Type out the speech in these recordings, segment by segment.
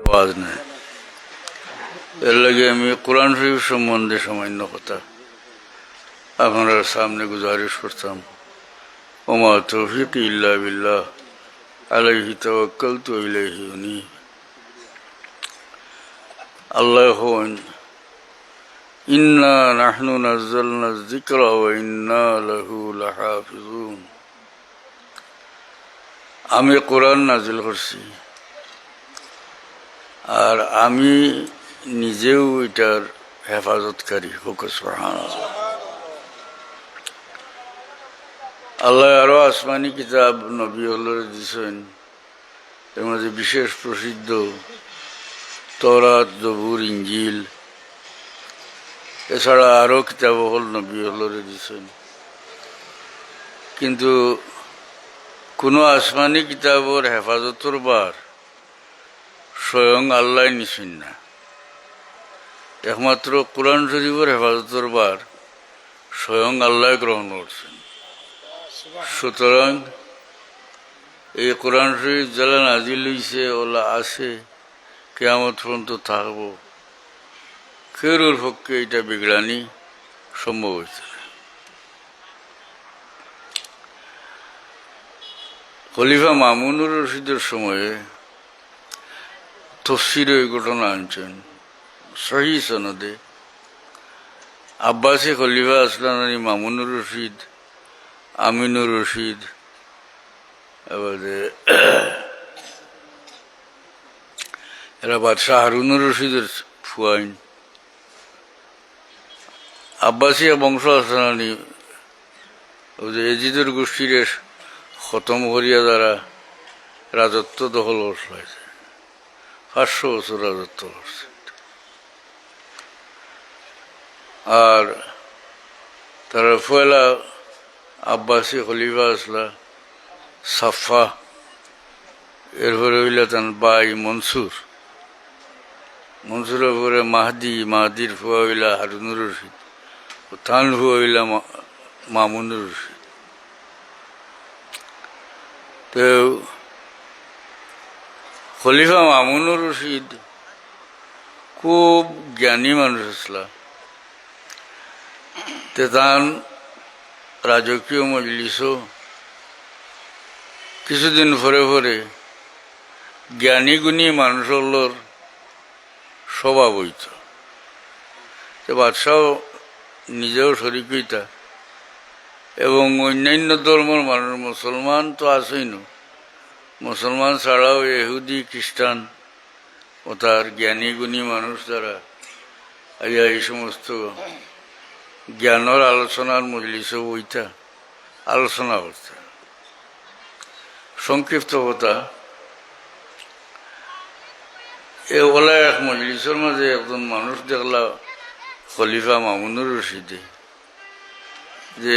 ওয়াজ নাই, এর লাগে আমি কোরআন শরীফ সম্বন্ধে সামান্য কথা আপনার সামনে গুজারিশ করতাম। ওমা তৌফিক ইল্লা বিল্লাহ, আলাইহি তাওয়াক্কালতু ওয়া ইলাইহি উনীব। আল্লাহ হন ইন্না নাহনু নাযালনা যিকরা ওয়া ইন্না লাহু লাহাফিজুন। আমি কোরআন নাজিল করছি আর আমি নিজেও এটার হেফাজতকারী। হোক সুবহানাল্লাহ। আল্লাহ আরো আসমানি কিতাব নবী হলরে দিছেন, এর মধ্যে বিশেষ প্রসিদ্ধ তওরাত, জবুর, ইঞ্জিল। এছাড়া আরো কিতাব হল নবী হলরে দিছেন, কিন্তু কোনো আসমানি কিতাবর হেফাজতর বার স্বয়ং আল্লাহ নিছেন না। একমাত্র কোরআন শরীফের হেফাজতর বার স্বয়ং আল্লাহ গ্রহণ করছেন। সুতরাং এই কোরআন শরীফ যারা নাজিল হইছে ওলা আছে, কিয়ামত পর্যন্ত থাকবো, কেউর পক্ষে এটা বিগড়ানি সম্ভব হইছে না। খলিফা মামুনুর রশিদের সময়ে তফসিরে ওই ঘটনা আনছেন সহি সনদে। আব্বাসী খলিফা আসলাম মামুনুর রশিদ, আমিনুর রশিদ, এবারে এরা বাদশাহ হারুনুর রশিদের ফুয়াইন। আব্বাসিয়া বংশ আসলানি এজিদের গোষ্ঠীর খতম করিয়া দ্বারা রাজত্ব দখল হয়েছে, 500 বছর রাজত্ব করছে। আর তারা পয়লা আব্বাসী খলিফা আসলা সাফা, এরপরে হইলা তার বাই মনসুর, মনসুরের পরে মাহাদি, মাহাদির ফুয়া হইলা হারুনুর রশিদ, তান ফুয়া হইলা মামুনুর রশিদ। তো খলিফা মামুনুর রশিদ খুব জ্ঞানী মানুষ আসলা। তে তান রাজকীয় মজলিসও কিছুদিন পরে পরে জ্ঞানী গুণী মানুষগুলোর স্বভাব হইত। বাদশাহ নিজেও শরিক হইতা এবং অন্যান্য ধর্মের মানুষ, মুসলমান তো আসেই না, মুসলমান ছাড়াও ইহুদি, খ্রিস্টান ও তার জ্ঞানী গুণী মানুষ দ্বারা এই সমস্ত জ্ঞানের আলোচনার মজলিসও বইতা আলোচনা করতে। সংক্ষিপ্ত কথা, এ ওলা এক মজলিসের মাঝে একজন মানুষ দেখলা খলিফা মামুনুর রশিদে, যে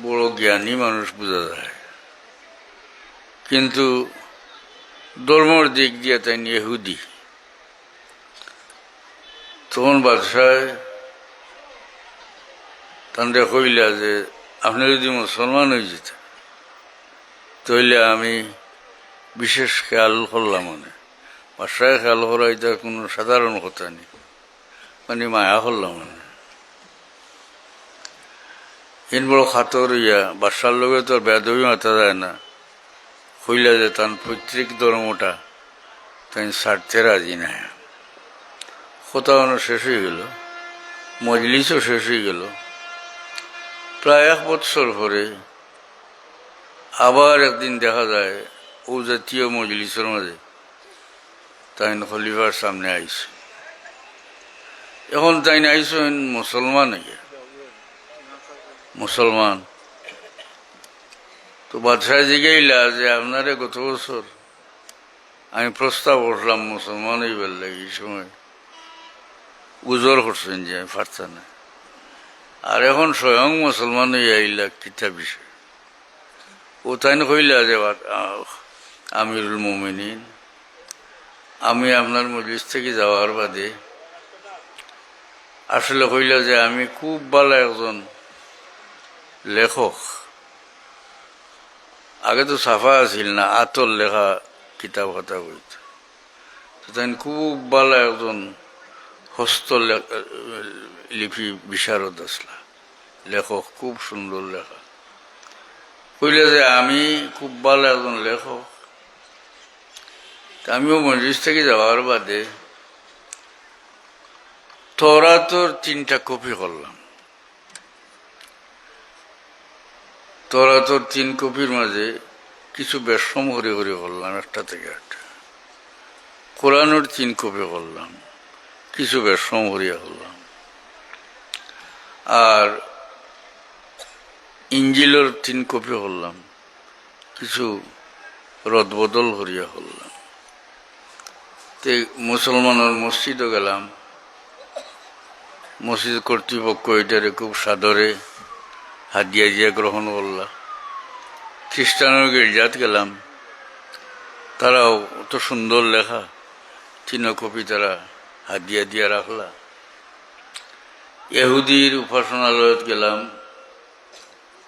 বড় জ্ঞানী মানুষ বোঝা যায়, কিন্তু ধর্মের দিক দিয়ে তাই ইহুদি। তখন বাদশাহ তাদের কইলা যে আপনি যদি মুসলমান হয়ে যেতেন তাহলে আমি বিশেষ খেয়াল করলাম। বাদশাহ খেয়াল করা এটা কোনো সাধারণ কথা নেই, মানে মায়া করলাম। ইন বড় খাতর ইয়া বাদশার লগে তো বেদবি মাথা যায় না। কইলা যে তার পৈতৃক ধর্মটা তাই ছাড়তে রাজি না। কথা শেষ হয়ে গেল, মজলিসও শেষ হয়ে গেল। প্রায় 1 বৎসর পরে আবার একদিন দেখা যায় ও জাতীয় মজলিসের মাঝে তাই খলিফার সামনে আইছে। এখন তাই আইসেন মুসলমান, মুসলমান। তো বাদশাহ জিগাইলা যে আপনারে গত বছর আমি প্রস্তাব করলাম মুসলমান হইবার লাগে, এই সময় উজোর করছেন যে আমি পারতাম না, আর এখন স্বয়ং মুসলমান হইয়া আইলা, কিতা বিষয়? ও তাই কইলা যে আমিরুল মুমিনিন, আমি আপনার মজলিস থেকে যাওয়ার বাদে আসলে কইলা যে আমি খুব ভালো একজন লেখক। আগে তো ছাপা আছিল না, আতর লেখা কিতাব কথা হইত। তাই খুব ভালো একজন হস্তলিপি বিশারদ আসলা, লেখক, খুব সুন্দর লেখা। কইলে যে আমি খুব ভালো একজন লেখক। আমিও মজলিস থেকে যাওয়ার বাদে তওরাতের 3টা কপি করলাম। তওরাতের 3 কপির মাঝে কিছু বেশম হরি হরি করলাম, একটা থেকে একটা। কোরআনের 3 কপি করলাম, কিছু বেশম হরিয়া করলাম। আর ইঞ্জিলের 3 কপি করলাম, কিছু রদবদল হরিয়া করলাম। তে মুসলমানের মসজিদও গেলাম, মসজিদ কর্তৃপক্ষ এটারে খুব সাদরে হাদিয়া দিয়া গ্রহণ করলাম। খ্রিস্টানের গির্জাত গেলাম, তারাও অত সুন্দর লেখা 3 কপি তারা হাদিয়া দিয়া রাখলা। ইহুদির উপাসনালয়ত গেলাম,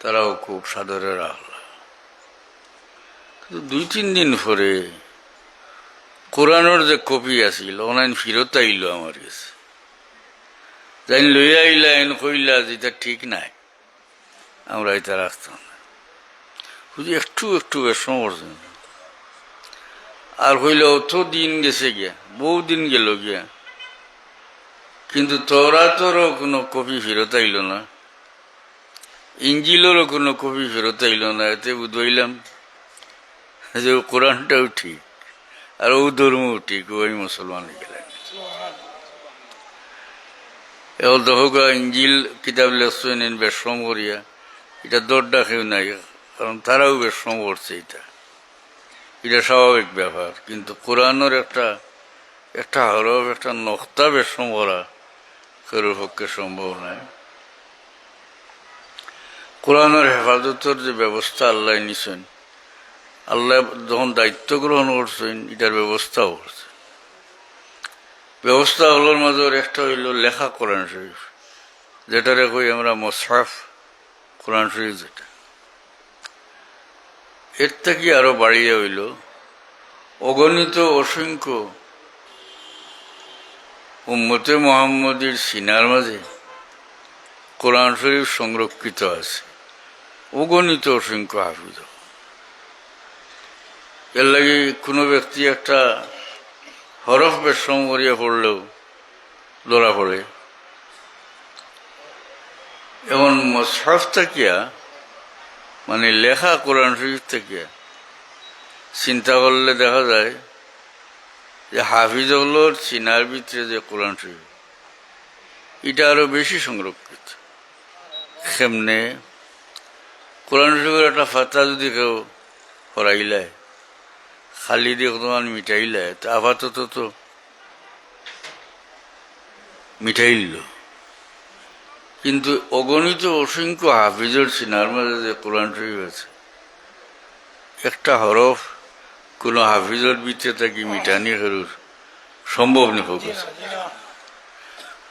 তারাও খুব সাদরে রাখলা। কিন্তু 2-3 দিন পরে কোরআনের যে কপি আছিল অনলাইন ফিরত আইল আমার কাছে। যাইন লইয়া আইলা এন কইলা যেটা ঠিক নাই, আমরা এটা রাখতাম না। বুঝি একটু একটু বেশম করছেন। আর হইলে অত দিন গেছে গিয়া, বহু দিন গেল গিয়া, কিন্তু তওরাতেরও কোনো কপি ফেরত আইল না, ইঞ্জিলেরও কোনো কপি ফেরত আইল না। এতে বুঝলাম যে কোরআনটাও ঠিক আর ও ধর্মও ঠিক, ওই মুসলমান গেলেন। এবার দেখো ইঞ্জিল কিতাব লেখছেন বেশম করিয়া, এটা দরডা কেউ নাই, কারণ তারাও বেশম করছে। এটা স্বাভাবিক ব্যাপার। কিন্তু কোরআনের একটা হরফ, একটা নক্তা বেশম করা কারোর পক্ষে সম্ভব নয়। কোরআনের হেফাজতের যে ব্যবস্থা আল্লাহ নিছেন, আল্লাহ যখন দায়িত্ব গ্রহণ করছেন এটার ব্যবস্থাও করছে। ব্যবস্থা হলোর মাঝে একটা হইল লেখা কোরআন শরীফ, যেটারে কই আমরা মুসহাফ কোরআন শরীফ। যেটা এর থেকে আরো বাড়িয়ে হইল অগণিত অসংখ্য উম্মতে মুহাম্মদীর সিনার মাঝে কোরআন শরীফ সংরক্ষিত আছে, অগণিত অসংখ্য হাফিজ। এর লাগে কোনো ব্যক্তি একটা হরফ বেশম করিয়া পড়লেও ধরা পড়ে। এমন মুসহাফ থাকিয়া, মানে লেখা কোরআন শরীফ থেকে চিন্তা করলে দেখা যায় যে হাফিজগুলোর সিনার ভিতরে যে কোরআন শরীফ, এটা আরো বেশি সংরক্ষিত। সেমনে কোরআন শরীফের একটা ফাতা যদি কেউ পড়াইলায়, খালি দিয়ে তোমার মিটাইলায়, তা আপাতত তো মিটাইল। কিন্তু অগণিত অসংখ্য হাফিজের সিনার মাঝে যে কোরআন শরীফ আছে, একটা হরফ কোনো হাফিজের ভিতরে থাকি মিটানি হেরুর সম্ভব নেই হোক।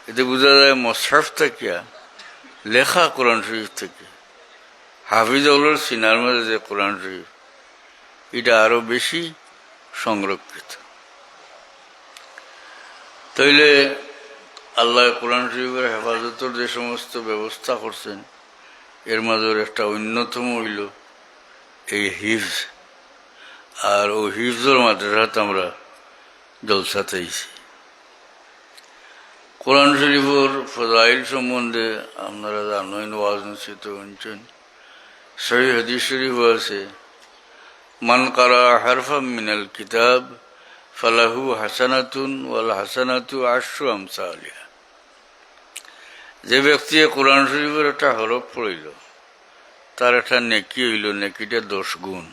এতে বোঝা যায় মুসহাফ থাকিয়া লেখা কোরআন শরীফ থেকে হাফিজগুলোর সিনার মাঝে যে কোরআন শরীফ, এটা আরো বেশি সংরক্ষিত। তাইলে আল্লাহ কোরআন শরীফের হেফাজতের যে সমস্ত ব্যবস্থা করছেন, এর মাঝে একটা অন্যতম হইল এই হিফজ। আর ও হিফজের মাদ্রাসাতে আমরা জলসাতে আইছি। কোরআন শরীফের ফজাইল সম্বন্ধে আপনারা জানেন, ওয়াজ নসিহত শুনছেন। সহিহ হাদিস শরীফ আছে, মান কারা হারফাম মিনাল কিতাব ফালাহু হাসানাতুন ওয়াল হাসানাতু আশরু আমসালিহা। যে ব্যক্তি কোরআন শরীফের একটা হরফ পড়িল, তার একটা নেকি হইল, নেকিটা 10 গুণ।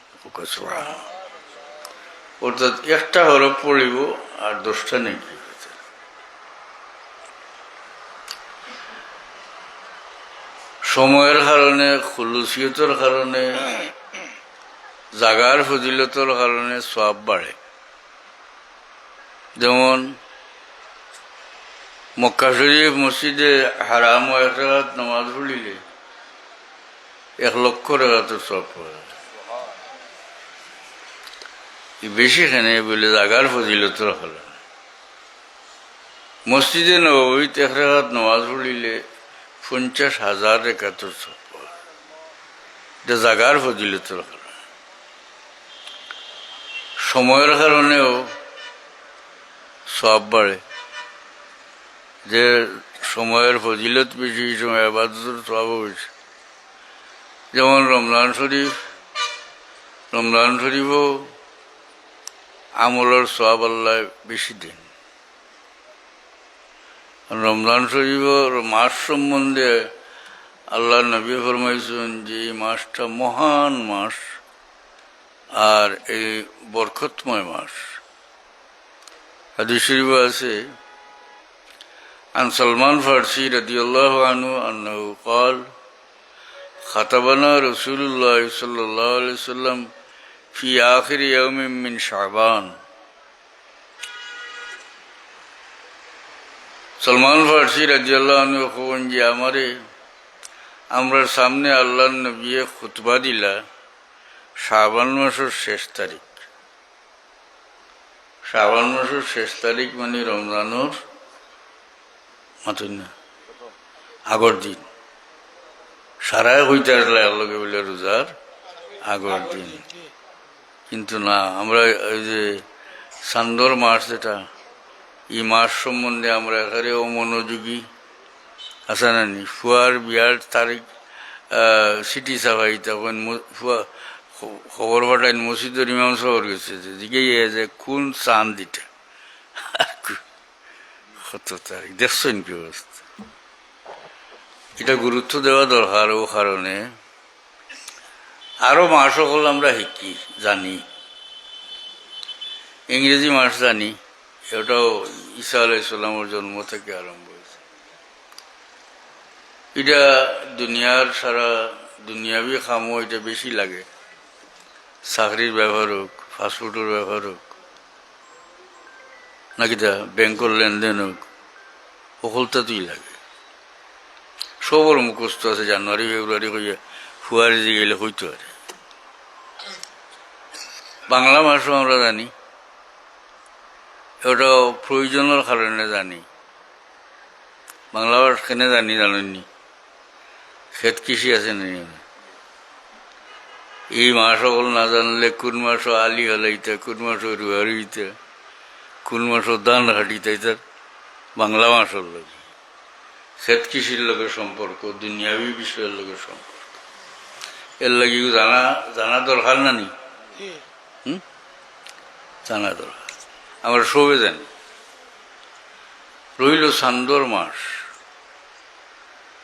অর্থাৎ একটা হরফ পড়িব আর 10টা নেকি। সময়ের কারণে, খুলুসিয়তের কারণে, জাগার ফজিলতের কারণে সওয়াব বাড়ে। যেমন মক্কা শরীফ মসজিদে হারাম ও 1 রাকাত নামাজ পড়িলে 1 লক্ষ রাকাতের সওয়াব পাওয়া যায়। বেশি খানে বলে জাগার ফজিলতর হলা মসজিদে নববীতে এক রাকাত নামাজ পড়িলে 50,000 রেখাতের সব এটা জাগার ফজিলতর হলা সময়ের কারণেও সব বাড়ে যে সময়ের ফজিলত বেশি সময় আবাদতের সবও বেশি যেমন রমজান শরীফও আমলের সব আল্লাহ বেশি দিন রমজান শরীফের মাস সম্বন্ধে আল্লাহ নবী ফরমাইছেন যে এই মাসটা মহান মাস আর এই বরকতময় মাস হাদিস শরীফে আছে عن سلمان فارسی رضی اللہ عنہ انه قال خطبنا رسول الله صلی اللہ علیہ وسلم فی آخر یوم من شعبان সলমান ফার্সি রাদিয়াল্লাহু আনহু কোন যে আমরার সামনে আল্লাহর নবী খুতবা দিলা শাবান মাসের শেষ তারিখ শাবান মাসের শেষ তারিখ মানে রমজানের মাতুন না আগর দিন সারায় হইতে আসলে আল্লাহকে বলে রোজার আগর দিন কিন্তু না আমরা ওই যে চান্দর মাস যেটা এই মাস সম্বন্ধে আমরা এখানে অমনোযোগী আসা নানি ফুয়ার বিয়ার তারিখ সিটি সাফাই তখন খবর পাঠাইন মসজিদের ইমাম সাহর গেছে জিজ্ঞেস যে কোন চাঁদ দিটা কত তারিখ দেখছেন কি অবস্থা এটা গুরুত্ব দেওয়া দরকার ও কারণে আরো মাস সকল আমরা শিখি জানি ইংরেজি মাস জানি এটাও ঈসা আলাইহিসসালামের জন্ম থেকে আরম্ভ হয়েছে এটা দুনিয়ার সারা দুনিয়াবি খামো এটা বেশি লাগে চাকরির ব্যবহার হোক ফাস্টফুডের ব্যবহার হোক নাকি ব্যাংকের লেনদেন হোক সকলটাতেই লাগে সবর মুখস্থ আছে জানুয়ারি ফেব্রুয়ারি হইয়া ফুয়ারি যে গেলে হইতে পারে বাংলা মাসও আমরা জানি ওটাও প্রয়োজনের কারণে জানি বাংলা মাস কেনে জানি জানেননি ক্ষেত কৃষি আছে না এই মাস সকল না জানলে কোন মাসও আলি হলাইতে কোন মাসও রুহারি হইতে কোন মাসও দান হাঁটিতে তার বাংলা মাসের লোক ক্ষেত কৃষির লোকের সম্পর্ক দুনিয়াবি বিষয়ের লোকের সম্পর্ক এর লাগে জানা দরকার না নি জানা দরকার আমরা সবে জানি রইল চান্দর মাস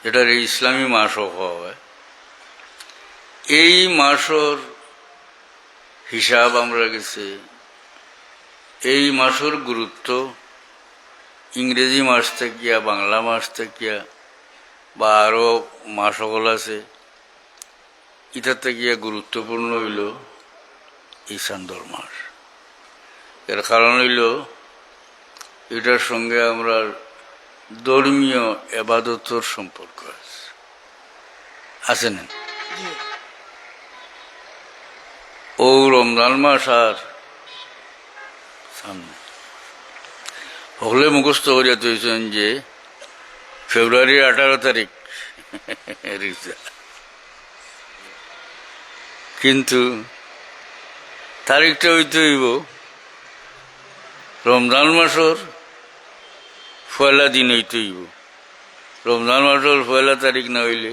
এটার ইসলামী মাসও হওয়া হয় এই মাসের হিসাব আমরা গেছে এই মাসের গুরুত্ব ইংরেজি মাস থেকে বাংলা মাস থেকে বা আরও মাস সকল আছে এটার থেকে গুরুত্বপূর্ণ হইল এই চান্দর মাস এর কারণ হইল এটার সঙ্গে আমরা ধর্মীয় এবাদতর সম্পর্ক আছে না ও রমজান মাস আর সামনে হলে মুখস্থ করিয়া তৈছেন যে ফেব্রুয়ারির 18 তারিখ কিন্তু তারিখটা হইতে হইব রমজান মাসের পয়লা দিন হইতে হইব রমজান মাসের পয়লা তারিখ না হইলে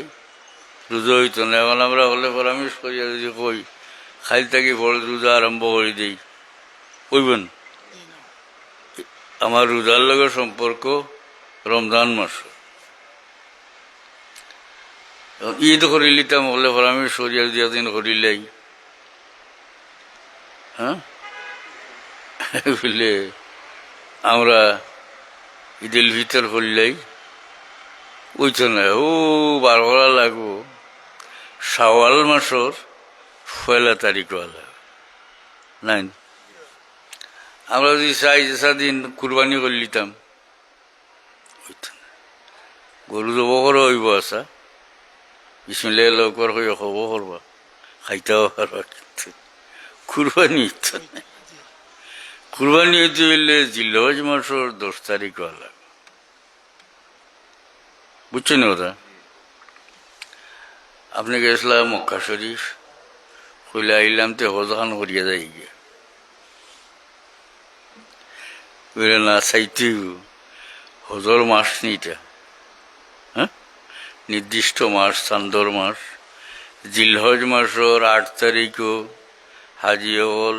রোজা হইত না এখন আমরা হলে পরামর্শ করিয়া যদি কই খাইল থাকি বড় রোজা আরম্ভ করে দিই কইবেন আমার রোজার লগে সম্পর্ক রমজান মাস ঈদ করিলিতাম হলে পরামর্শ করিয়া দিয়া দিন করিলেই হ্যাঁ বুঝলে আমরা ঈদুল ফিতর করলেই ওইতো না ও 12 করা লাগবো শাওয়াল মাসের পয়লা তারিখ নাই আমরা যদি চাই যে সাদিন কুরবানি করে নিতাম হইতো না গরু জব করে হইব আসা বিসমিল্লাহ লৌকর হইয়া খব করবা খাইতেও পারবা কিন্তু কুরবানি হইতো না কুরবানি হইতে হইলে জিলহজ মাসের 10 তারিখ হওয়া লাগে, বুঝছেন ওরা? আপনি গেছিলাম মক্কা শরীফ, কইলে আইলাম তো হজ খান করিয়া যাই গিয়া, বুঝলেন না? চাইতে হজর মাস নিটা, হ্যাঁ, নির্দিষ্ট মাস, চান্দর মাস। জিলহজ মাসের 8 তারিখও হাজি হল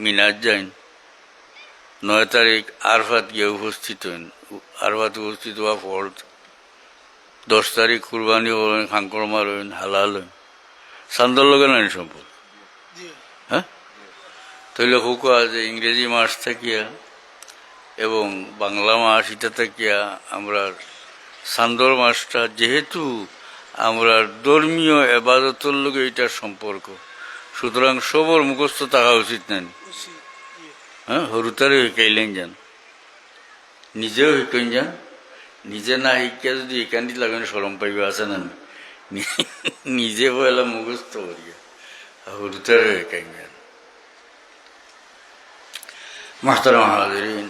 মিনাজ যাইন, 9 তারিখ আরফাত গিয়ে উপস্থিত হইন, আরফাত উপস্থিত হওয়া ফর্দ, 10 তারিখ কুরবানি হলেন, খাঙ্কর মারেন, হালাল হইন, চান্দর লগে নাই সম্পর্ক, হ্যাঁ? তৈলে হুক আছে ইংরেজি মাস থাকিয়া এবং বাংলা মাস এটা থাকিয়া আমরা চান্দর মাসটা যেহেতু আমরা ধর্মীয় এবাদতের লগে এটার সম্পর্ক, সুতরাং সবর মুখস্থ থাকা উচিত নেন, হ্যাঁ? হরুতারে শিকাইলেন যান, নিজেও শিকাইন যান, নিজে না শিক্ষা যদি এখান দিয়ে লাগেন সরম পাইবে আছে না, নিজে পয়লা মুখস্থ করিয়া হরুতারে শিকাইন যান। মাহতারাম হাজিরিন,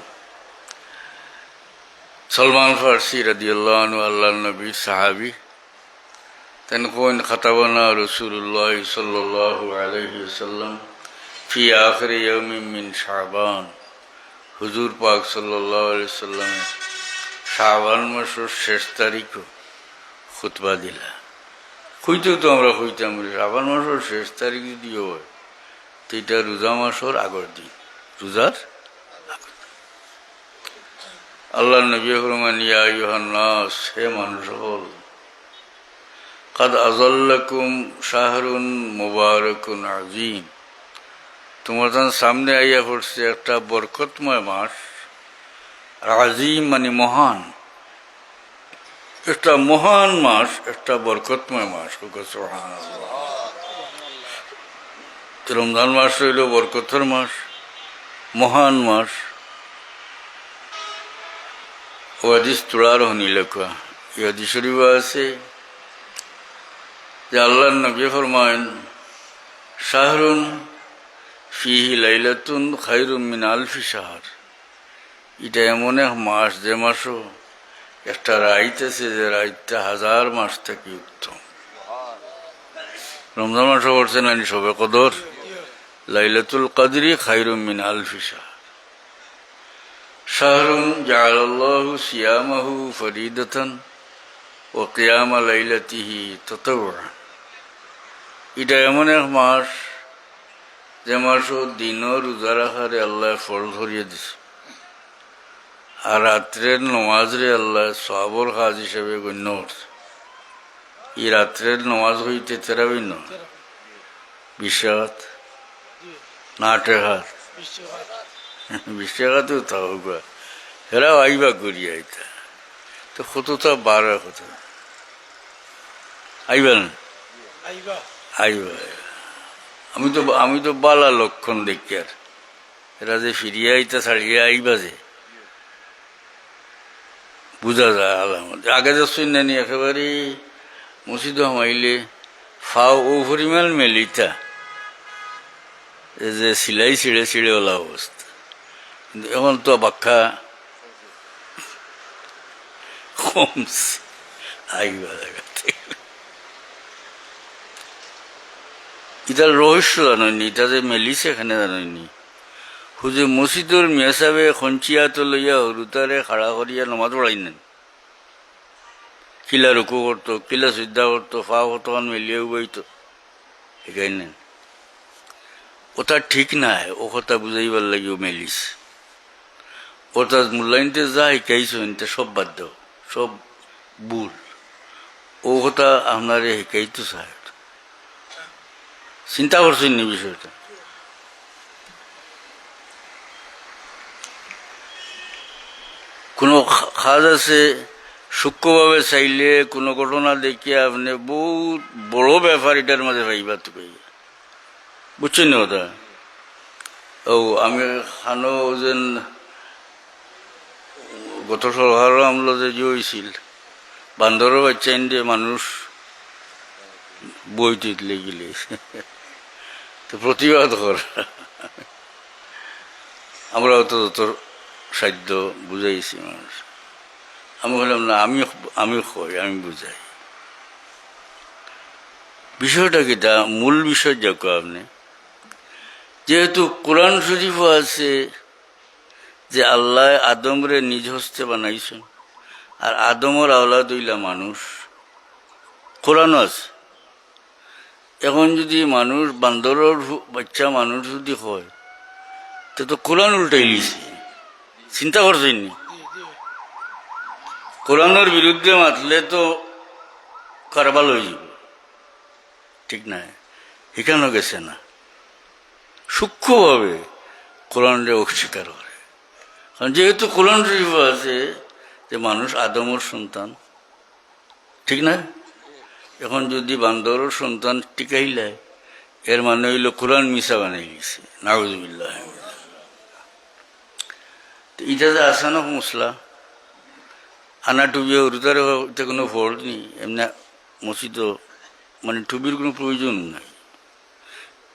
সলমান ফারসি রাদিয়াল্লাহু আনহু আল্লাহর নবীর সাহাবী, তেন কোন খাতাবানা রাসূলুল্লাহ সাল্লাল্লাহু আলাইহি ওয়াসাল্লাম ফি আখির ইয়াউমিন মিন শাবান, হুজুর পাক সাল্লাল্লাহু আলাইহি ওয়াসাল্লাম শাবান মাসের শেষ তারিখও খুতবা দিলা। কইতেও তো আমরা কইতাম শাবান মাসের শেষ তারিখ যদি হয় তো এটা রোজা মাসের আগের দিন, রোজার আল্লাহ নবী ফরমান, ইয়া আইয়ুহান নাস, হে মানুষ হল, কাদ আযাল্লাকুম শাহরুন মুবারাকুন আযীম, তোমার সামনে আইয়া পড়ছে একটা বরকতময় মাস, আযীম মানে মহান, একটা মহান মাস, একটা বরকতময় মাস। সুবহানাল্লাহ। রমজান মাস হইল বরকতের মাস, মহান মাস। ও হাদিস তোলার হনি লেখা, এই হাদিস শরীফ আছে যে আল্লাহ নবী ফরমায়েন, শাহরুন ফিহি লাইলাতুন খায়রুম মিন আলফি শাহর, এটা এমন এক মাস যে মাসও একটা রাইত আছে যে রাইতটা 1000 মাস থেকে উত্তম। রমজান মাসও পড়ছে না সবে কদর, লাইলাতুল কদরি খায়রুম মিন আলফি শাহর। শাহরুন জাআলাল্লাহু সিয়ামাহু ফরিদাতান ওয়া কিয়ামা লাইলাতিহি তাতাওয়ুআন, এটা এমন এক মাস যে মাসও দিনও রোজা রাখারে আল্লাহ ফরজ ধরিয়ে দিছে, আর রাত্রের নমাজরে আল্লাহ সওয়াবের কাজ হিসেবে গণ্য করছে। এই রাত্রের নমাজ হইতে তেরাবিন 20 রাকাত না 8 রাকাত, 20 রাকাতেও তাও হেরাও আইবা করিয়া আইতা তো কতটা 12 কথা আইবা না, আইবা। আমি তো বালা লক্ষণ দেখি, আর এরা যে ফিরিয়া আইতা ছাড়িয়ে আইবা যে বুঝা যায় আলামত। আগে যে শুনি একেবারে মসজিদ হামাইলে ফাও ও পরিমাণ মেলিতা, এই যে সিলাই ছিঁড়ে ছিঁড়ে ওলা অবস্থা, কিন্তু এখন তো বাক্কা কমছে আইবা জায়গাতে। ইটার রহস্য জাননি, এটা যে মেলিছে এখানে জাননি। হুজুর মসজিদুর মিয়া সাহেবে খঞ্চিয়াত লইয়া হরুতারে খাড়া করিয়া নমাজ পড়াই নেন, কিলা রুকু করতো, কিলা সিদ্ধা করতো, ফা কতক্ষণ মেলিয়ে বইতো, এখানে নেন। ওটা ঠিক নাই, ও কথা বুঝাইবার লাগিও মেলিস। ওটা মূল্যায়নতে যা শিকাইছ এনতে সব বাদ দাও, সব ভুল। ও কথা আপনারে শিকাইতো চায়, চিন্তা করছেন নি বিষয়টা? কোনো কাজ আছে সূক্ষ্মভাবে চাইলে কোনো ঘটনা দেখিয়ে আপনি বহুত বড় ব্যাপার এটার মাঝে ভাইবা তো পাইয়া, বুঝছেন না ওটা? ও আমি খানো যেন গত সরকার আমলো যে হয়েছিল বান্দরও বাচ্চা দিয়ে মানুষ বই তুলে গেলে তো প্রতিবাদ করা, আমরাও তো যত সাধ্য বুঝাইছি মানুষ। আমি বললাম না, আমি কই, আমি বুঝাই। বিষয়টা কিটা, মূল বিষয় যাক আপনি, যেহেতু কোরআন শরীফও আছে যে আল্লাহ আদমরে নিজ হস্তে বানাইছেন, আর আদমর আওলাদ হইলা মানুষ, কোরআনও আছে। এখন যদি মানুষ বান্দরের বাচ্চা মানুষ যদি হয়, তো কোরআন উল্টাই লিছে। চিন্তা করছেন নি? কোরআনের বিরুদ্ধে মাতলে তো কারবাল হয়ে যাব, ঠিক না? এখানেও গেছে না, সূক্ষ্মভাবে কোরআনকে অস্বীকার করে। কারণ যেহেতু কোরআন শরীফ আছে যে মানুষ আদমের সন্তান, ঠিক না? এখন যদি বান্দরের সন্তান টিকাইলে, এর মানে হইল কোরআন মিশা বানাই গেছে, নাউজুবিল্লাহ। এটা যে আসানো মশলা আনা টুবি ওরতারে কোনো ফল্ট নেই, এমনি মসজিদ মানে টুবির কোনো প্রয়োজন নাই।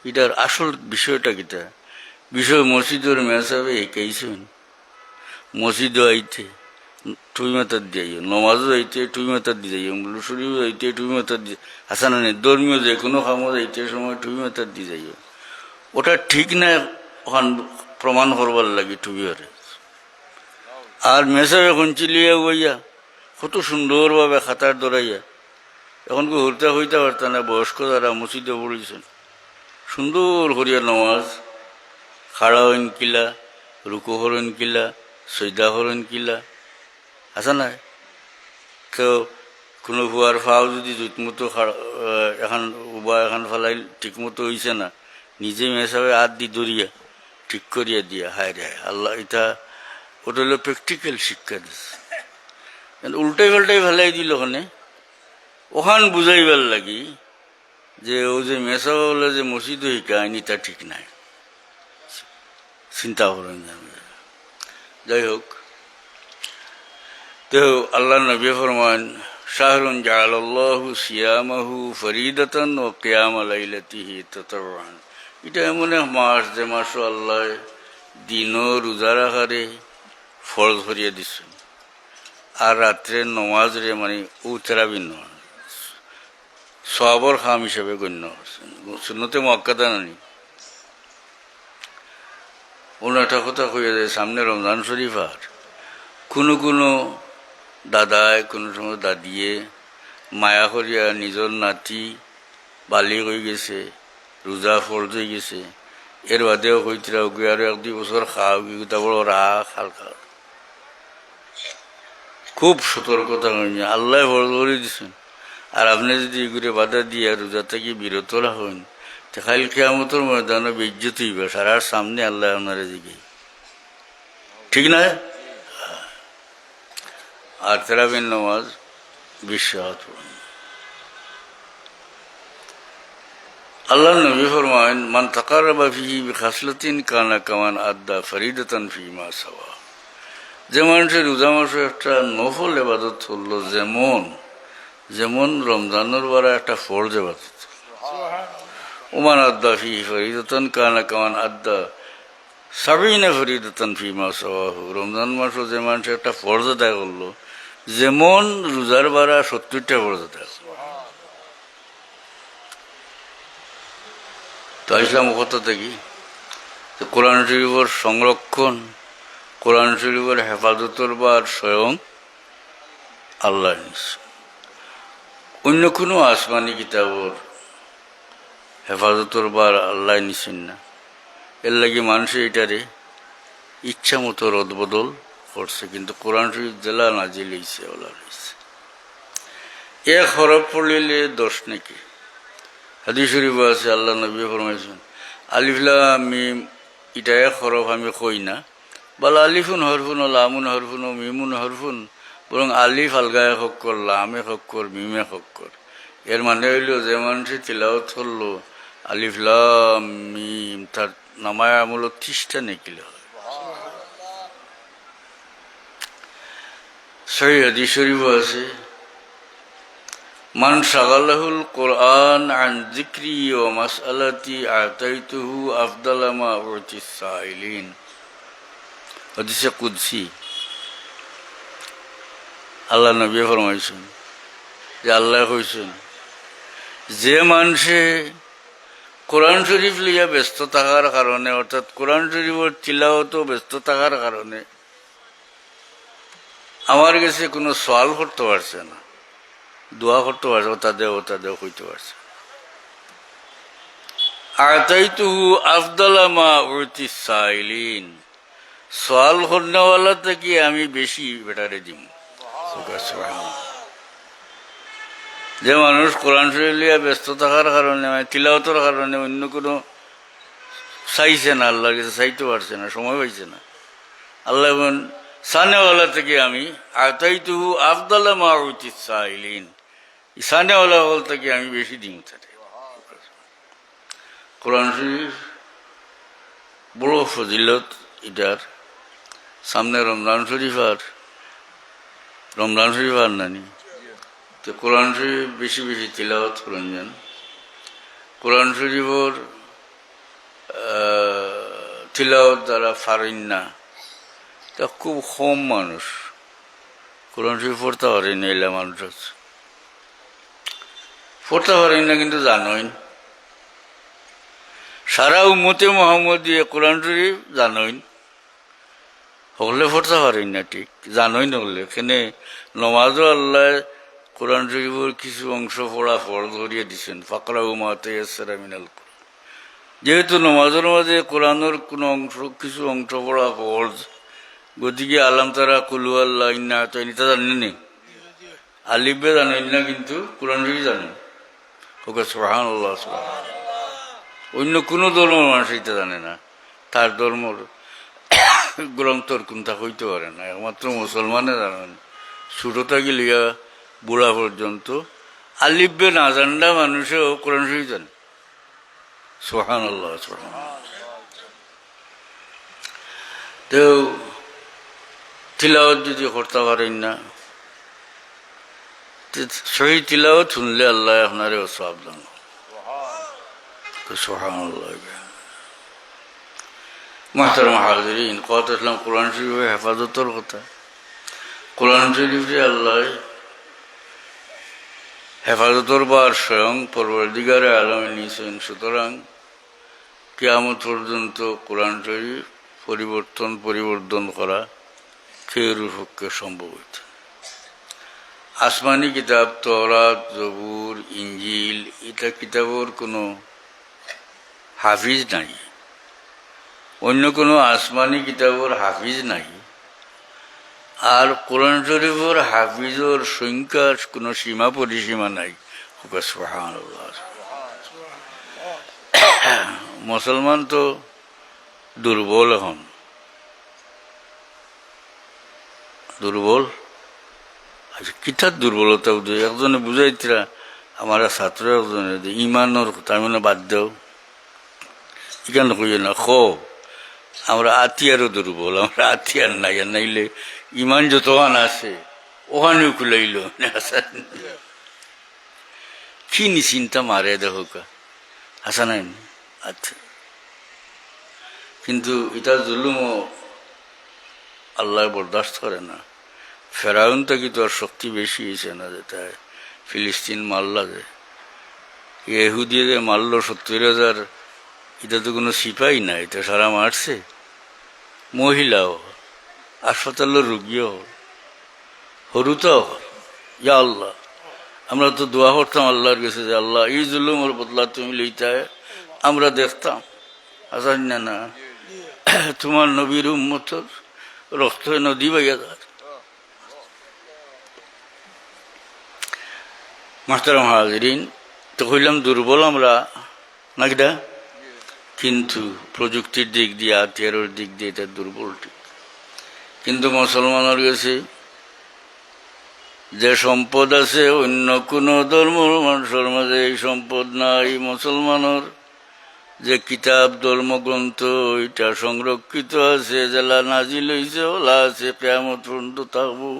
এটার আসল বিষয়টা কিটা, বিষয় মসজিদের মেসাবে একাইছেন। মসজিদও আইতে টুই মাতার দিয়ে, নমাজও আইতে টুই মাতার দিয়ে যাই, শরীরও আইতে টুই মাতার দিয়ে, হাসানা নেই ধর্মীয় যে কোনো খামো যাইতে সময় টুই মাতার দিয়ে যাই। ওটা ঠিক না, ওখান প্রমাণ করবার লাগে টুবি হরে। আর মেসাব এখন চিলিয়া বইয়া কত সুন্দরভাবে খাতার দৌড়াইয়া, এখন কেউ হইতে হইতে পারত না। বয়স্ক যারা মসজিদে পড়েছেন, সুন্দর করিয়া নমাজ, খাড়া হইন কিলা, রুকু হরেন কিলা, সৈদা হরেন কিলা, আছে না? কেউ কোনো ভুয়ার ফাও যদি জুতমতো এখন উবা এখন ফেলাই ঠিকমতো হইছে না, নিজে মেসাবে হাত দি দরিয়া ঠিক করিয়া দিয়া, হায় রে আল্লাহ, এটা ওটা হলো প্র্যাকটিক্যাল শিক্ষা দিচ্ছে। উল্টাই পাল্টাই ফেলাই দিল ওখানে, ওখান বুঝাইবার লাগি যে ও যে মেসা বলে যে মসজিদ কাহিনী তা ঠিক নাই, চিন্তা করেন। যাই হোক, তো আল্লাহ নবী ফরমান, শাহরুন জাআলাল্লাহু সিয়ামাহু ফরিদাতান ওয়া কিয়ামা লাইলাতিহি তাতাওয়ান। এটা এমন এক মাস যে মাস আল্লাহ দিনও রোজা রাখারে ফরজ করিয়া দিচ্ছেন, আর রাত্রে নমাজ রে মানে উতরাবি নয় সওয়াবের খাম হিসেবে গণ্য করছেন। সুন্নতে মুআক্কাদা নানি। অন্য একটা কথা কইয়া যায়, সামনে রমজান শরীফ, আর কোনো দাদায় কোনো সময় দাদিয়ে মায়া করিয়া নিজের নাতি বালি হয়ে গেছে, রোজা ফরজ হয়ে গেছে, এর বাদেও কইতরা গিয়ে আরো 1-2 বছর খাও, তা বড় রাখ হালকা। খুব সতর্কতা হয়নি, আল্লাহ ফরজ করে দিচ্ছেন। আর আপনি যদি এগুলো বাধা দিয়ে রোজা থেকে বিরত রাখেন, তো খাইল কিয়ামতের ময়দানে বেইজ্জত হইবে সারার সামনে, আল্লাহ আপনার দিকে, ঠিক না? আর তেরাবিন নামাজ বিশ্বাস। আল্লাহ নবী ফরমায়েন, মান তাকাররাবা ফিহি বিখাসলাতিন কানা কামান আদ্দা ফরিদাতান ফিমা সাওয়া। যে মানুষের রোজা মাসে একটা নফল ইবাদত করলো, যেমন রমজানের বারে একটা ফরজ ইবাদত, ওমান আদ্দা ফিহি ফরিদাতান কানা কামান আদ্দা সাবিনা ফরিদাতান ফিমা সাওয়াহু। রমজান মাসও যে মানুষ একটা ফরজ আদায় করলো, যেমন রোজার বারা 70টা ফরজ আদায় করলো। তো ইসলাম কথা থেকে কোরআন শরীফের সংরক্ষণ, কোরআন শরীফের হেফাজতের বার স্বয়ং আল্লাহ নিশ্চয়, অন্য কোনো আসমানি কিতাবর হেফাজতের বার আল্লাহ নিছেন না। এর লাগে মানুষের এটারে ইচ্ছা মতো রদবদল করছে, কিন্তু কোরআন শরীফ জেলা নাজিল হইছে ওলা হইছে। এক হরফ পড়লে দোষ নাকি? হাদিস শরীফ আছে, আল্লাহ নবী ফরমাইছেন, আলিফ লাম মিম, এটা এক হরফ আমি কই না, বলে আলিফুন হরফুন ও লামুন হরফুন ও মিমুন হরফুন, বরং আলিফ আলগায় হক্কর, লামে হক্কর, মিমে হক্কর। এর মানে হইল যে মানুষের তিলাওয়াত করলো আলিফ লাম মিম, তার নামায় আমল 30টা নেকিলে হয়। সহিহ হাদিস শরীফ আছে, মান শাগালাহুল কোরআন আন যিকরি ওয়া মাসআলাতি আতাইতুহু আফদালা মা উতিস সাইলিন। হাদিসে কুদসি আল্লাহ নবী ফরমাইছেন যে আল্লাহ কইছেন, যে মানুষে কোরআন শরীফ লইয়া ব্যস্ত থাকার কারণে, অর্থাৎ কোরআন শরীফের তিলাওয়াত ব্যস্ত থাকার কারণে আমার কাছে কোনো সওয়াল করতে পারছে না, দোয়া করতে পারছে, ওটা দেও কইতে পারছে, আতাইতুহু আফদালা মা উতিস সাইলিন, সওয়াল করনেওয়ালা থেকে আমি বেশি বেটারে দিম। যে মানুষ কোরআন শরীফ লিয়া ব্যস্ত থাকার কারণে, তিলাওয়াতের কারণে অন্য কোনো চাইছে না, আল্লাহর কাছে চাইতে পারছে না, সময় পাইছে না, আল্লাহ সানেওয়ালা থেকে আমি আতাইতুহু আফদালা মা উতিস সাইলিন, সানেওয়ালা হল থেকে আমি বেশি দিম তারে। কোরআন শরীফ বড় ফজিলত এটার। সামনে রমজান শরীফ আর নানি, তো কোরআন শরীফ বেশি বেশি তিলাওয়াত করেন যান। কোরআন শরীফর তিলাওয়াত দ্বারা পারেন না, তা খুব কম মানুষ কোরআন শরীফ পড়তে পারেন না, এলা মানুষ আছে পড়তে পারেন না, কিন্তু জানোই সারা উম্মতে মোহাম্মদীয় কোরআন শরীফ জানোই, হলে পড়তে পারেন না, ঠিক জানোই না হলে এখানে নমাজও আল্লাহ কোরআন শরীফের কিছু অংশ পড়া ফরজ করিয়ে দিচ্ছেন, ফাকরাউ মা তায়াসসারা মিনাল কোরআন। যেহেতু নমাজের মাঝে কোরআনের কোনো কিছু অংশ পড়া ফরজ, গতিকে আলাম তারা কুলু আল্লাহ ইন্না তো এটা জানেন, আলিফে জানেন না, কিন্তু কোরআন শরীফ জানেন। ওকে সুবহানাল্লাহ, অন্য কোনো ধর্মের মানুষ এটা জানে না, তার ধর্মর গ্রন্থর কোনটা হইতে পারে না, একমাত্র মুসলমানে জানেন। ছোট থেকে লিয়া বুড়া পর্যন্ত আলিফে না জানলা মানুষেও কোরআন শরীফ জানে। সুবহানাল্লাহ, তো তিলাওয়াত যদি করতে পারেন না, সহি তিলাওয়াত শুনলে আল্লাহ আপনারে সওয়াব দান। সুবহানাল্লাহ। মুহতারাম হাজিরিন, কথা ইসলাম কোরআন শরীফের হেফাজতের কথা। কোরআন শরীফে আল্লাহ হেফাজতের বার স্বয়ং পরবর্তীকারে আলমে নিয়েছেন। সুতরাং কিয়ামত পর্যন্ত কোরআন শরীফ পরিবর্তন করা কেউর পক্ষে সম্ভব হইত। আসমানি কিতাব তওরাত, জবুর, ইঞ্জিল এটা কিতাবের কোনো হাফিজ নাই, অন্য কোনো আসমানি কিতাবের হাফিজ নাই। আর কোরআন শরীফের হাফিজের সংখ্যার কোনো সীমা পরিসীমা নাই। সুবহানাল্লাহ। মুসলমান তো দুর্বল, এখন দুর্বল। আচ্ছা, কিতার দুর্বলতা একজনে বুঝাইতরা, আমার ছাত্র একজনে ইমানের কথা আমি বাদ দেও, এখানে কইয়ে না আমরা আতিয়ারও দুর্বল, আমরা আতিয়ার নাই, আর নাইলে ইমান যতখান আছে ওখানেও খুলাইল কি নিশ্চিন্তা মারে দেখো আসা নাই। আচ্ছা, কিন্তু এটা জুলুমও আল্লাহ বরদাস্ত করে না। ফেরাউন থেকে তো আর শক্তি বেশি হয়েছে না, যেটা ফিলিস্তিন মারলা, যে ইহুদি যে মারল 70,000, এটা তো কোনো সিপাই না, এটা সারা মারছে। মহিলাও, হাসপাতালের রুগীও, হরুতাও। ইয়া আল্লাহ, আমরা তো দোয়া করতাম আল্লাহর কাছে যে আল্লাহ এই জুলুমের বদলা তুমি লইতে। আমরা দেখতাম আসান না তোমার নবীর উম্মতের রক্ত নদী বাইয়া যার। মুহতারাম হাজিরিন, তো কইলাম দুর্বল আমরা নাকিদা, কিন্তু প্রযুক্তির দিক দিয়ে, হাতিয়ারের দিক দিয়ে এটা দুর্বল ঠিক। কিন্তু মুসলমানের কাছে যে সম্পদ আছে অন্য কোনো ধর্ম মানুষের মাঝে এই সম্পদ নাই। মুসলমানের যে কিতাব ধর্মগ্রন্থ ওইটা সংরক্ষিত আছে, জেলা নাজিল হইছে, ওলা আছে, কিয়ামত পর্যন্ত থাকবো।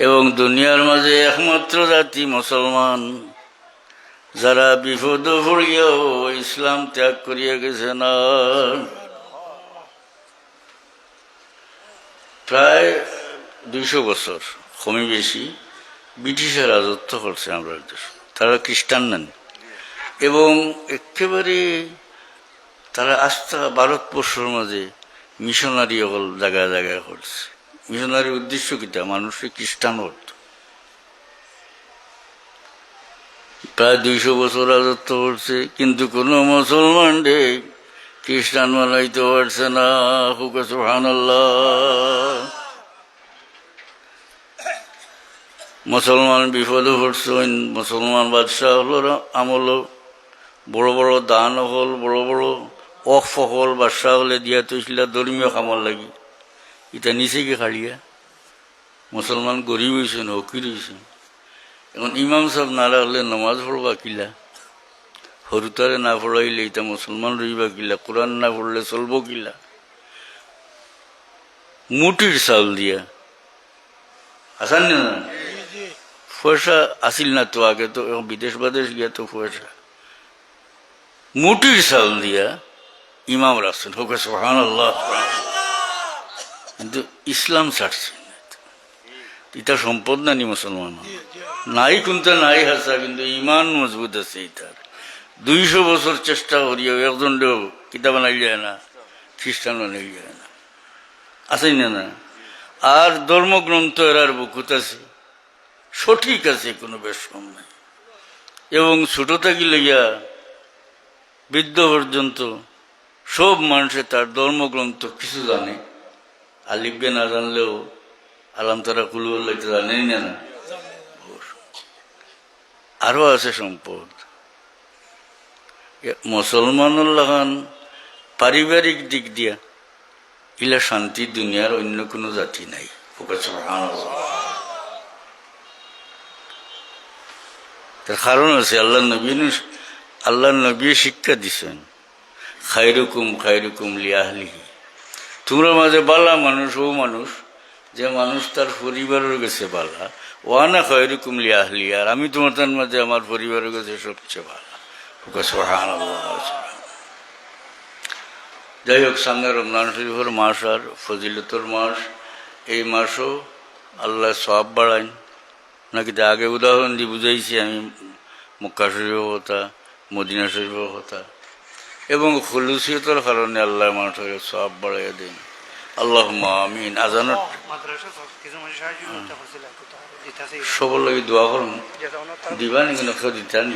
এবং দুনিয়ার মাঝে একমাত্র জাতি মুসলমান, যারা বিপদ পড়িয়াও ইসলাম ত্যাগ করিয়া গেছে না। প্রায় 200 বছর কমই বেশি ব্রিটিশের রাজত্ব করছে আমরা দেশ। তারা খ্রিস্টান নেন এবং একেবারে তারা আস্থা ভারতবর্ষের মাঝে মিশনারি হল জায়গায় জায়গায় করছে। মিশনারির উদ্দেশ্য কিটা? মানুষকে খ্রিস্টান করত। প্রায় 200 বছর রাজত্ব করছে, কিন্তু কোনো মুসলমান রে খ্রিস্টান বানাইতে পারছে না। হুকা সুবহানাল্লাহ। মুসলমান বিপদে পড়ছেন। মুসলমান বাদশাহ হল আমল, বড় বড় দান হল, বড় বড় অফ হল বাদশাহ হলে দিয়া তৈছিল ধর্মীয় কামর লাগি। এটা নিচে কি খাড়িয়া মুসলমান গরিব হয়েছেন, হকির হয়েছেন। এখন ইমাম সাহেব নারা হলে নমাজ পড়বা কিলা? হরুতারে না পড়াইলে এটা মুসলমান রইবা কিলা? কোরআন না পড়লে চলব কিলা? মুটির চাউল দিয়া আসান না, পয়সা আসিল না তো আগে, তো বিদেশ বাদেশ গিয়া তো পয়সা। মুটির চাউল দিয়া ইমাম রাখছেন, হোক সুবহানাল্লাহ। কিন্তু ইসলাম ছাড়ছে এটা সম্পদ নানি মুসলমান নাই, কোনটা নাই হাসা, কিন্তু ইমান মজবুত আছে। এটার 200 বছর চেষ্টা করিও একজন কিতাব বানাই যায় না, খ্রিস্টান বানাই যায় না, আছে না? আর ধর্মগ্রন্থ এরার বুকুত আছে, সঠিক আছে, কোনো বেশ কম নাই। এবং ছোট থাকি লইয়া বৃদ্ধ পর্যন্ত সব মানুষে তার ধর্মগ্রন্থ কিছু জানে। আলিফবে না জানলেও আলাম তারা কুলু জানেই না। আরো আছে সম্পদ। মুসলমানুল্লাহান পারিবারিক দিক দিয়া ইলা শান্তি দুনিয়ার অন্য কোনো জাতি নাই। তার কারণ আছে, আল্লাহ নবী শিক্ষা দিছেন, খায়রুকুম খায়রুকুম লিআহলিহি। তোমরা মাঝে বালা মানুষ ও মানুষ যে মানুষ তার পরিবারের কাছে বালা। ওয়ানা খায়রুকুম লিআহলি, আর আমি তোমাদের মাঝে আমার পরিবারের কাছে সবচেয়ে ভালো। সুবহানাল্লাহ। যাই হোক, সামনে রমজান শরীফের মাস আর ফজিলতর মাস। এই মাসও আল্লাহ সওয়াব বাড়াইন নাকি? আগে উদাহরণ দিয়ে বুঝাইছি আমি মক্কা শরীফের কথা, মদিনা শরীফের কথা, এবং খুলুসিয়তের কারণে আল্লাহ মানুষের সওয়াব বাড়াইয়া দেন। আল্লাহুম্মা আমিন। আজানের সবার লাগে দোয়া করুন, দিবা নি কোনো কেউ দিতা নি।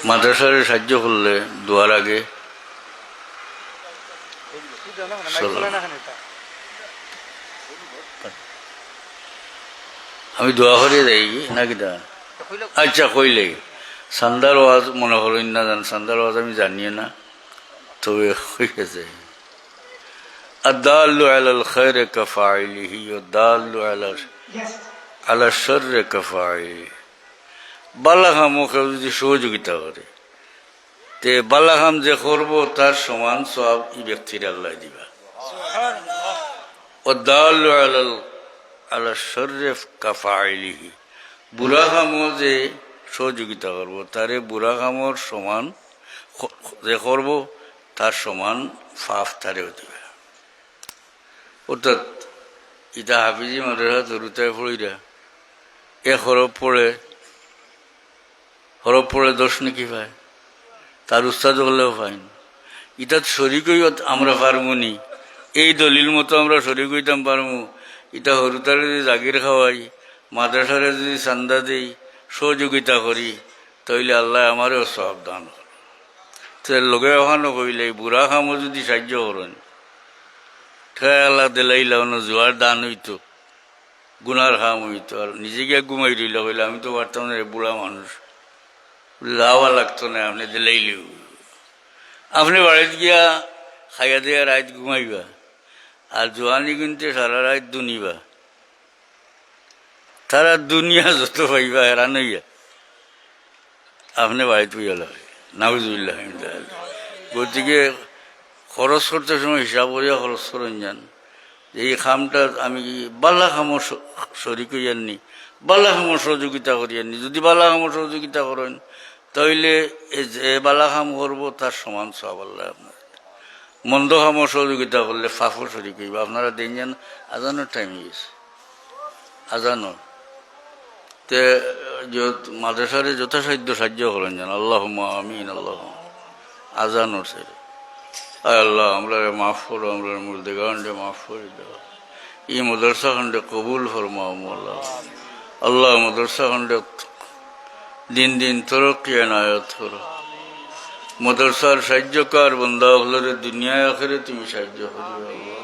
মাদ্রাসার সাহায্য করলে দোয়ার আগে আমি দোয়া করে দেই নাকি? দা আচ্ছা কইলে সান্দার ওয়াজ মনে হলেন না? জান সান্দার ওয়াজ আমি জানিয়ে না, তবে হয়েছে আদাল্লু আলাল খায়রি কাফাইলিহি ওয়াদাল্লু আলা শাররি কাফাইলিহি। বালাহাম কেউ যদি সহযোগিতা করে, তে বালাহাম যে করবো তার সমান সওয়াব এই ব্যক্তির আল্লাহ দিবা। ওয়াদাল্লু আলা শাররি কাফাইলিহি, বুড়া কামও যে সহযোগিতা করবো তারে বুড়া কামর সমান যে করবো তার সমান ফাফ তারেও দিবে। অর্থাৎ ইটা হাফিজি মাদ্রাসা তরুতায় পড়িরা এ হরফ পড়ে দোষ নাকি পায়, তার উস্তাদ হলেও পাইন। ইটাত শরিক হইয়া আমরা পারমুনি, এই দলিল মতো আমরা শরিক হইতাম পারমু। ইটা হরুতারে যদি জাগির খাওয়াই, মাদ্রাসারে যদি চান্দা দেই, সহযোগিতা করি, তাইলে আল্লাহ আমারও সওয়াব দান করে। তো লগে ওখানো কইলে বুড়া খামও যদি সাহায্য করেন, ঠেয়া আল্লাহ দিলাইলা জোয়ার দান হইতো, গুনার খাম হইতো। আর নিজে গিয়ে ঘুমাই রইল কইলে আমি তো পারতাম না, বুড়া মানুষ যাওয়া লাগতো না, আপনি দিলাইলেও। আপনি বাড়িতে গিয়া খাইয়া দিয়া রাত ঘুমাইবা, আর জোয়ানি কিন্তু সারা রাত দুনিবা। তারা দুনিয়া যত পাইবা হেরান হইয়া আপনি বাড়িতে হইয়া লাগে নাউজুবিল্লাহ। গতিকে খরচ করতে সময় হিসাব করিয়া খরচ করেন যান। এই খামটা আমি বালা খামো শরিক হইয়াননি, বালা খামো সহযোগিতা করিয়াননি। যদি বালা খামো সহযোগিতা করেন তাইলে যে বালা খাম করবো তার সমান সওয়াব আল্লাহ আপনার। মন্দ কাম সহযোগিতা করলে ফাফর শরিক হইব। আপনারা দিন যেন আজানোর টাইম গেছে, আজানোর তে মাদ্রাসারে যথাসাধ্য সাহায্য করেন যেন। আল্লাহ আমিন। আল্লাহ আজানোর সেরে আয় আল্লাহ আমরা মাফ করো, আমরা মুর্দেগান্ডে মাফ করে দেওয়া, এই মদরসা খন্ডে কবুল ফরমাও মোল্লা। আল্লাহ মদরসা খন্ডে দিন দিন তরক্কি এনায়ত করো। মদরসার সাহায্যকার বন্দা হলরে দুনিয়ায় আখেরে তুমি সাহায্য করিও আল্লাহ।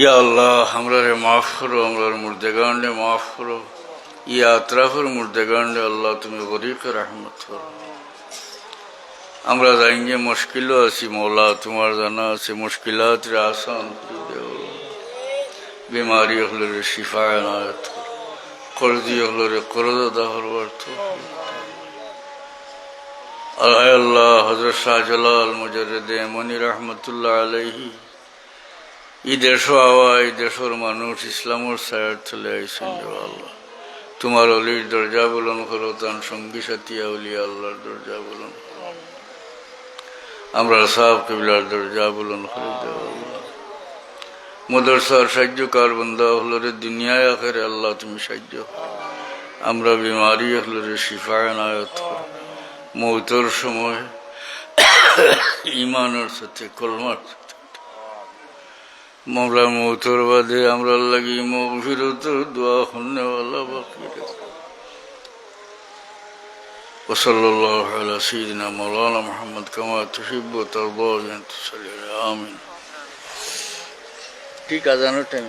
ইয়া আল্লাহ আমরা রে মাফ করো, আমরা মুর্দেগান্ডে মাফ করো, ইয়া আতরাফের মুর্দেগান্ডে আল্লাহ তুমি গরিকে রহমত করো। আমরা জানি মুশকিলও আছি মৌলা, তোমার জানা আছে মুশকিলাত রে আসান করে দেও, বিমারি হলে রে শিফা এনায়ত করো, কর্জি হলে রে করজ আদা করবার তো। আল্লাহ হযরত শাহজালাল মুজাররিদে মনি রহমতুল্লাহ আলাইহি এই দেশ হওয়া, এই দেশের মানুষ ইসলামের ছায়ার চলে আইসেন। আল্লাহ তোমার অলির দরজা বুলন্দ করো, তার সঙ্গী সাথী আউলিয়া আল্লাহর দরজা বুলন্দ করো, আমরা সাহেব কিবলার দরজা বুলন্দ করে দেও আল্লাহ। মদরসার সাহায্যকার বন্দা হলরে দুনিয়ায় আখেরে আল্লাহ তুমি সাহায্য করো। আমরা বিমারি হলরে শিফা এনায়ত করো। মৌতের সময় ইমানের সাথে কলমার সাথে মৌলা মৌতের বাদে আমরা লাগি মগফিরত দোয়া শুননেওয়ালা বাকি রেখো। ওসল্লাল্লাহু আলা সাইয়্যিদিনা মাওলানা মুহাম্মদ কামা তুহিব্বু ওয়া তারদা ওয়া তুসাল্লি আমিন। ঠিক আজানোর টাইম।